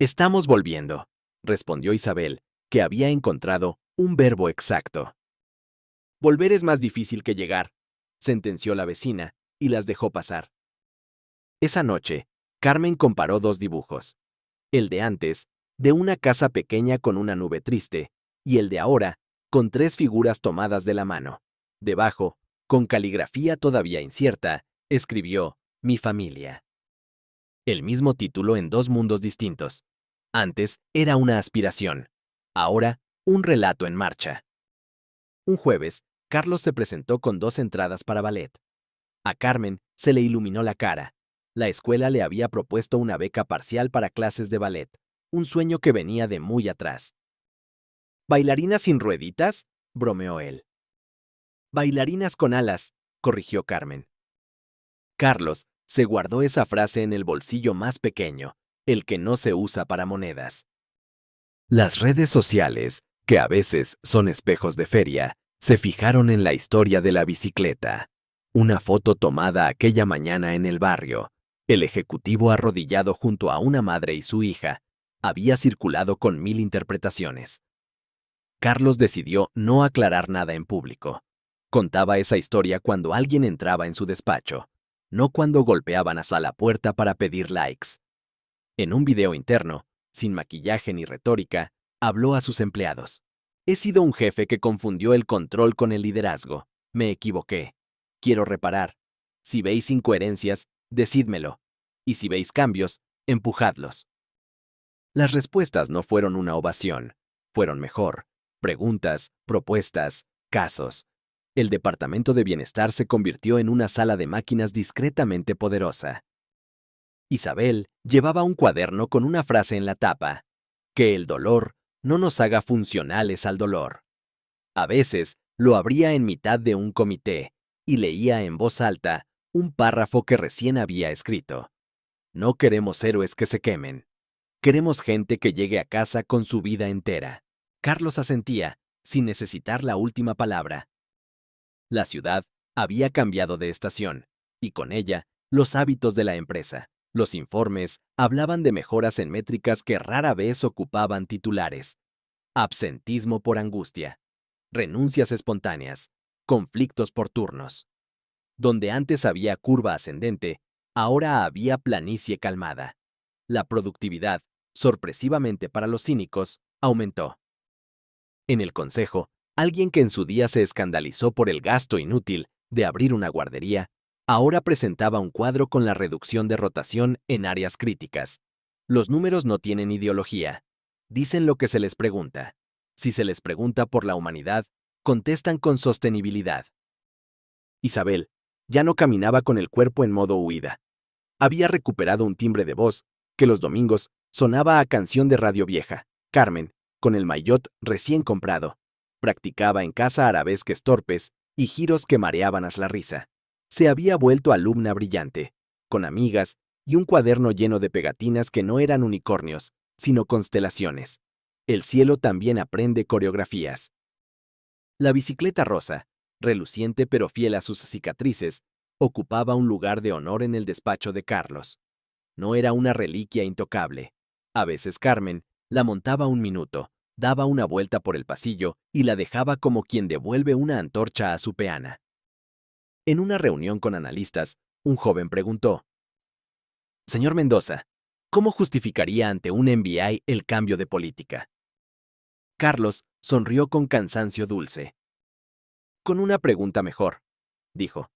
Estamos volviendo, respondió Isabel, que había encontrado un verbo exacto. Volver es más difícil que llegar, sentenció la vecina y las dejó pasar. Esa noche, Carmen comparó dos dibujos. El de antes, de una casa pequeña con una nube triste, y el de ahora, con tres figuras tomadas de la mano. Debajo, con caligrafía todavía incierta, escribió Mi familia. El mismo título en dos mundos distintos. Antes era una aspiración, ahora un relato en marcha. Un jueves, Carlos se presentó con 2 entradas para ballet. A Carmen se le iluminó la cara. La escuela le había propuesto una beca parcial para clases de ballet, un sueño que venía de muy atrás. ¿Bailarinas sin rueditas?, bromeó él. Bailarinas con alas, corrigió Carmen. Carlos se guardó esa frase en el bolsillo más pequeño, el que no se usa para monedas. Las redes sociales, que a veces son espejos de feria, se fijaron en la historia de la bicicleta. Una foto tomada aquella mañana en el barrio. El ejecutivo arrodillado junto a una madre y su hija había circulado con 1000 interpretaciones. Carlos decidió no aclarar nada en público. Contaba esa historia cuando alguien entraba en su despacho, no cuando golpeaban hasta la puerta para pedir likes. En un video interno, sin maquillaje ni retórica, habló a sus empleados. He sido un jefe que confundió el control con el liderazgo. Me equivoqué. Quiero reparar. Si veis incoherencias, decídmelo. Y si veis cambios, empujadlos. Las respuestas no fueron una ovación. Fueron mejor. Preguntas, propuestas, casos. El departamento de bienestar se convirtió en una sala de máquinas discretamente poderosa. Isabel llevaba un cuaderno con una frase en la tapa: que el dolor no nos haga funcionales al dolor. A veces lo abría en mitad de un comité y leía en voz alta un párrafo que recién había escrito. No queremos héroes que se quemen. Queremos gente que llegue a casa con su vida entera. Carlos asentía, sin necesitar la última palabra. La ciudad había cambiado de estación, y con ella, los hábitos de la empresa. Los informes hablaban de mejoras en métricas que rara vez ocupaban titulares. Absentismo por angustia, renuncias espontáneas, conflictos por turnos. Donde antes había curva ascendente, ahora había planicie calmada. La productividad, sorpresivamente para los cínicos, aumentó. En el consejo, alguien que en su día se escandalizó por el gasto inútil de abrir una guardería, ahora presentaba un cuadro con la reducción de rotación en áreas críticas. Los números no tienen ideología. Dicen lo que se les pregunta. Si se les pregunta por la humanidad, contestan con sostenibilidad. Isabel ya no caminaba con el cuerpo en modo huida. Había recuperado un timbre de voz que los domingos sonaba a canción de radio vieja. Carmen, con el maillot recién comprado, practicaba en casa arabesques torpes y giros que mareaban a la risa. Se había vuelto alumna brillante, con amigas y un cuaderno lleno de pegatinas que no eran unicornios, sino constelaciones. El cielo también aprende coreografías. La bicicleta rosa, reluciente pero fiel a sus cicatrices, ocupaba un lugar de honor en el despacho de Carlos. No era una reliquia intocable. A veces Carmen la montaba un minuto, daba una vuelta por el pasillo y la dejaba como quien devuelve una antorcha a su peana. En una reunión con analistas, un joven preguntó: «Señor Mendoza, ¿cómo justificaría ante un MBI el cambio de política?». Carlos sonrió con cansancio dulce. «Con una pregunta mejor», dijo.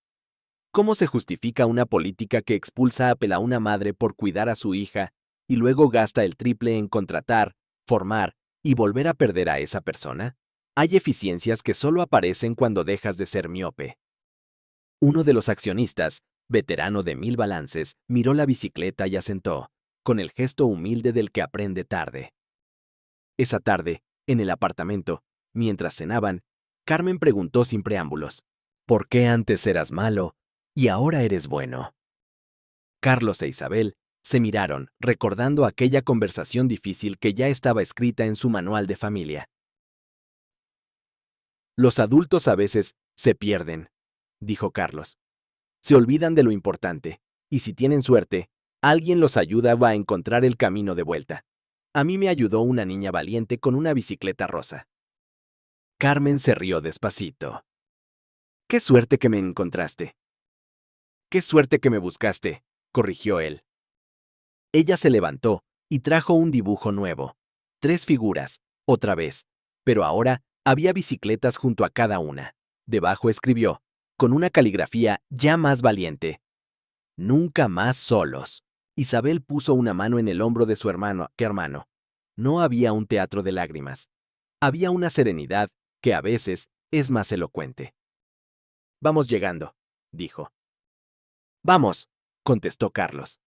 «¿Cómo se justifica una política que expulsa a una madre por cuidar a su hija y luego gasta el triple en contratar, formar y volver a perder a esa persona? Hay eficiencias que solo aparecen cuando dejas de ser miope». Uno de los accionistas veterano de 1000 balances, miró la bicicleta y asentó, con el gesto humilde del que aprende tarde. Esa tarde, en el apartamento, mientras cenaban, Carmen preguntó sin preámbulos, ¿por qué antes eras malo y ahora eres bueno? Carlos e Isabel se miraron, recordando aquella conversación difícil que ya estaba escrita en su manual de familia. Los adultos a veces se pierden, dijo Carlos. Se olvidan de lo importante, y si tienen suerte, alguien los ayuda a encontrar el camino de vuelta. A mí me ayudó una niña valiente con una bicicleta rosa. Carmen se rió despacito. ¡Qué suerte que me encontraste! ¡Qué suerte que me buscaste!, corrigió él. Ella se levantó y trajo un dibujo nuevo. 3 figuras, otra vez, pero ahora había bicicletas junto a cada una. Debajo escribió, con una caligrafía ya más valiente, nunca más solos. Isabel puso una mano en el hombro de su hermano. ¿Qué hermano? No había un teatro de lágrimas. Había una serenidad que a veces es más elocuente. Vamos llegando, dijo. Vamos, contestó Carlos.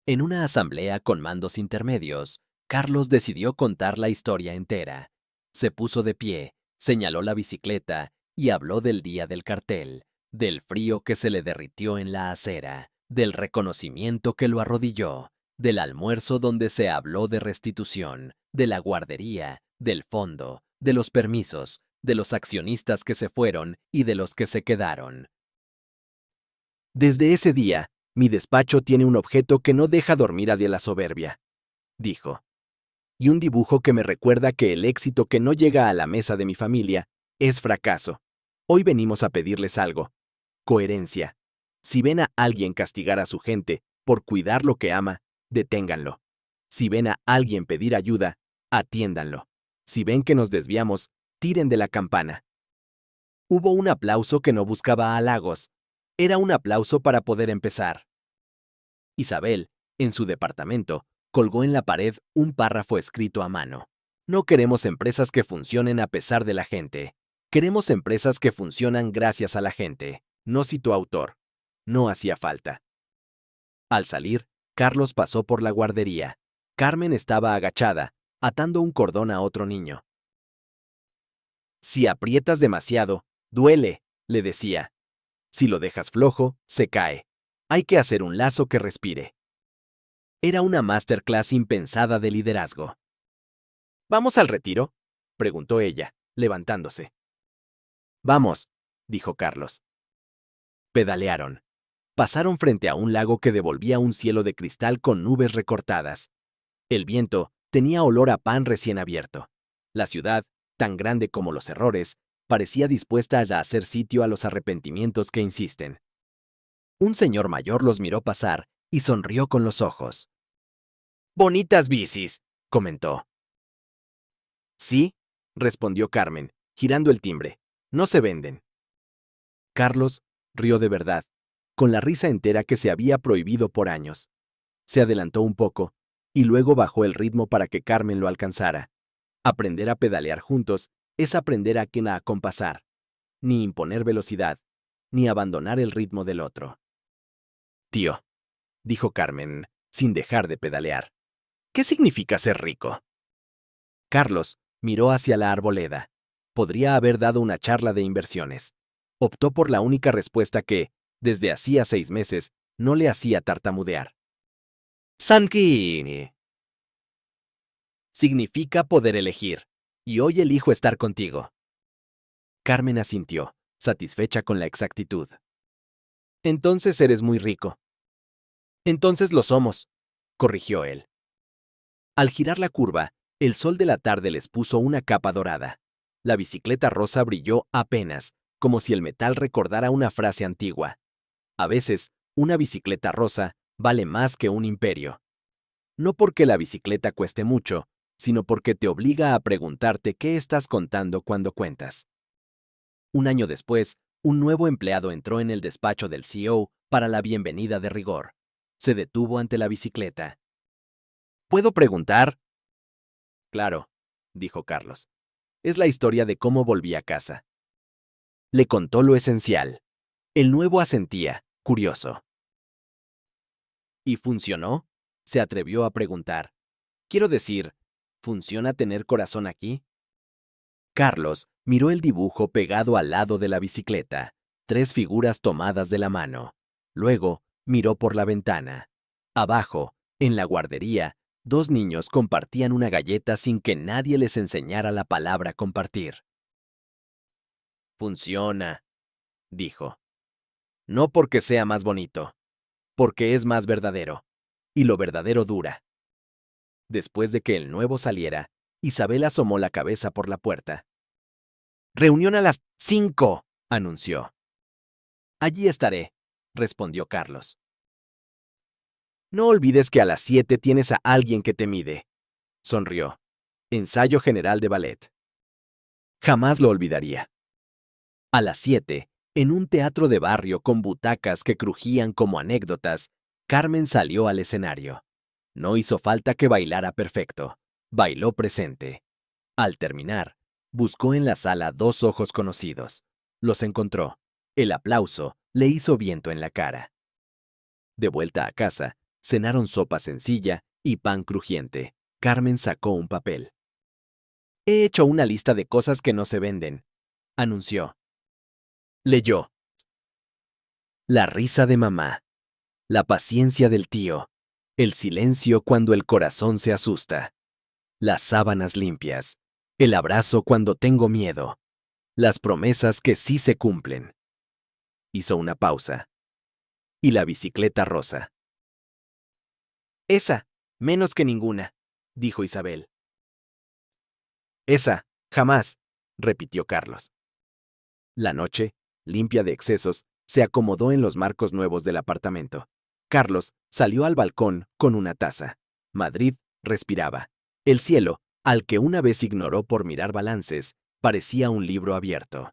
En una asamblea con mandos intermedios, Carlos decidió contar la historia entera. Se puso de pie, señaló la bicicleta y habló del día del cartel, del frío que se le derritió en la acera, del reconocimiento que lo arrodilló, del almuerzo donde se habló de restitución, de la guardería, del fondo, de los permisos, de los accionistas que se fueron y de los que se quedaron. Desde ese día, mi despacho tiene un objeto que no deja dormir a la soberbia, dijo, y un dibujo que me recuerda que el éxito que no llega a la mesa de mi familia es fracaso. Hoy venimos a pedirles algo. Coherencia. Si ven a alguien castigar a su gente por cuidar lo que ama, deténganlo. Si ven a alguien pedir ayuda, atiéndanlo. Si ven que nos desviamos, tiren de la campana. Hubo un aplauso que no buscaba halagos. Era un aplauso para poder empezar. Isabel, en su departamento, colgó en la pared un párrafo escrito a mano. No queremos empresas que funcionen a pesar de la gente. Queremos empresas que funcionan gracias a la gente. No citó autor. No hacía falta. Al salir, Carlos pasó por la guardería. Carmen estaba agachada, atando un cordón a otro niño. Si aprietas demasiado, duele, le decía. Si lo dejas flojo, se cae. Hay que hacer un lazo que respire. Era una masterclass impensada de liderazgo. ¿Vamos al retiro?, preguntó ella, levantándose. Vamos, dijo Carlos. Pedalearon. Pasaron frente a un lago que devolvía un cielo de cristal con nubes recortadas. El viento tenía olor a pan recién abierto. La ciudad, tan grande como los errores, parecía dispuesta a hacer sitio a los arrepentimientos que insisten. Un señor mayor los miró pasar y sonrió con los ojos. «Bonitas bicis», comentó. «Sí», respondió Carmen, girando el timbre. «No se venden». Carlos rió de verdad, con la risa entera que se había prohibido por años. Se adelantó un poco, y luego bajó el ritmo para que Carmen lo alcanzara. Aprender a pedalear juntos es aprender a acompasar, ni imponer velocidad, ni abandonar el ritmo del otro. «Tío», dijo Carmen, sin dejar de pedalear, «¿qué significa ser rico?». Carlos miró hacia la arboleda. Podría haber dado una charla de inversiones. Optó por la única respuesta que, desde hacía 6 meses, no le hacía tartamudear. Sanquini. Significa poder elegir, y hoy elijo estar contigo. Carmen asintió, satisfecha con la exactitud. Entonces eres muy rico. Entonces lo somos, corrigió él. Al girar la curva, el sol de la tarde les puso una capa dorada. La bicicleta rosa brilló apenas, como si el metal recordara una frase antigua. A veces, una bicicleta rosa vale más que un imperio. No porque la bicicleta cueste mucho, sino porque te obliga a preguntarte qué estás contando cuando cuentas. Un año después, un nuevo empleado entró en el despacho del CEO para la bienvenida de rigor. Se detuvo ante la bicicleta. ¿Puedo preguntar? Claro, dijo Carlos. Es la historia de cómo volví a casa. Le contó lo esencial. El nuevo asentía, curioso. ¿Y funcionó? Se atrevió a preguntar. Quiero decir, ¿funciona tener corazón aquí? Carlos miró el dibujo pegado al lado de la bicicleta, 3 figuras tomadas de la mano. Luego miró por la ventana. Abajo, en la guardería, 2 niños compartían una galleta sin que nadie les enseñara la palabra compartir. Funciona, dijo. No porque sea más bonito, porque es más verdadero. Y lo verdadero dura. Después de que el nuevo saliera, Isabel asomó la cabeza por la puerta. «Reunión a las 5», anunció. «Allí estaré», respondió Carlos. «No olvides que a las 7 tienes a alguien que te mide», sonrió. Ensayo general de ballet. Jamás lo olvidaría. A las 7, en un teatro de barrio con butacas que crujían como anécdotas, Carmen salió al escenario. No hizo falta que bailara perfecto. Bailó presente. Al terminar, buscó en la sala 2 ojos conocidos. Los encontró. El aplauso le hizo viento en la cara. De vuelta a casa, cenaron sopa sencilla y pan crujiente. Carmen sacó un papel. «He hecho una lista de cosas que no se venden», anunció. Leyó. La risa de mamá. La paciencia del tío. El silencio cuando el corazón se asusta. Las sábanas limpias. El abrazo cuando tengo miedo. Las promesas que sí se cumplen. Hizo una pausa. Y la bicicleta rosa. «Esa, menos que ninguna», dijo Isabel. «Esa, jamás», repitió Carlos. La noche, limpia de excesos, se acomodó en los marcos nuevos del apartamento. Carlos salió al balcón con una taza. Madrid respiraba. El cielo, al que una vez ignoró por mirar balances, parecía un libro abierto.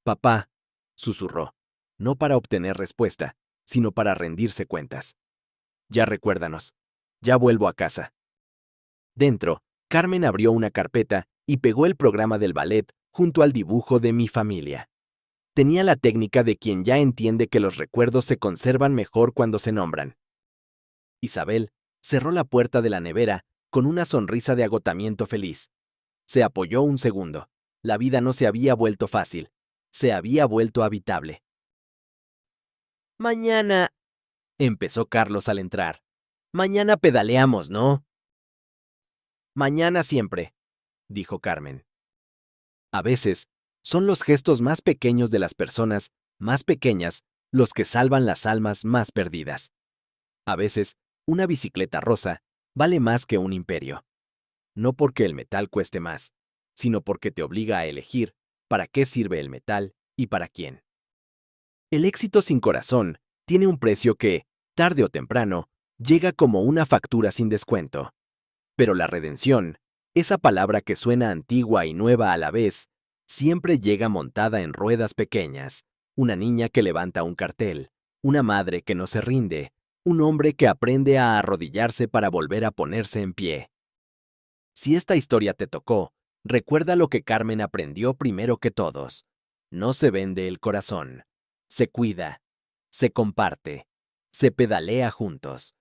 «Papá», susurró, no para obtener respuesta, sino para rendirse cuentas. «Ya recuérdanos. Ya vuelvo a casa». Dentro, Carmen abrió una carpeta y pegó el programa del ballet junto al dibujo de Mi familia. Tenía la técnica de quien ya entiende que los recuerdos se conservan mejor cuando se nombran. Isabel cerró la puerta de la nevera con una sonrisa de agotamiento feliz. Se apoyó un segundo. La vida no se había vuelto fácil. Se había vuelto habitable. «Mañana», empezó Carlos al entrar. «Mañana pedaleamos, ¿no?» «Mañana siempre», dijo Carmen. A veces, son los gestos más pequeños de las personas más pequeñas los que salvan las almas más perdidas. A veces, una bicicleta rosa vale más que un imperio. No porque el metal cueste más, sino porque te obliga a elegir para qué sirve el metal y para quién. El éxito sin corazón tiene un precio que, tarde o temprano, llega como una factura sin descuento. Pero la redención, esa palabra que suena antigua y nueva a la vez, siempre llega montada en ruedas pequeñas. Una niña que levanta un cartel, una madre que no se rinde, un hombre que aprende a arrodillarse para volver a ponerse en pie. Si esta historia te tocó, recuerda lo que Carmen aprendió primero que todos. No se vende el corazón. Se cuida. Se comparte. Se pedalea juntos.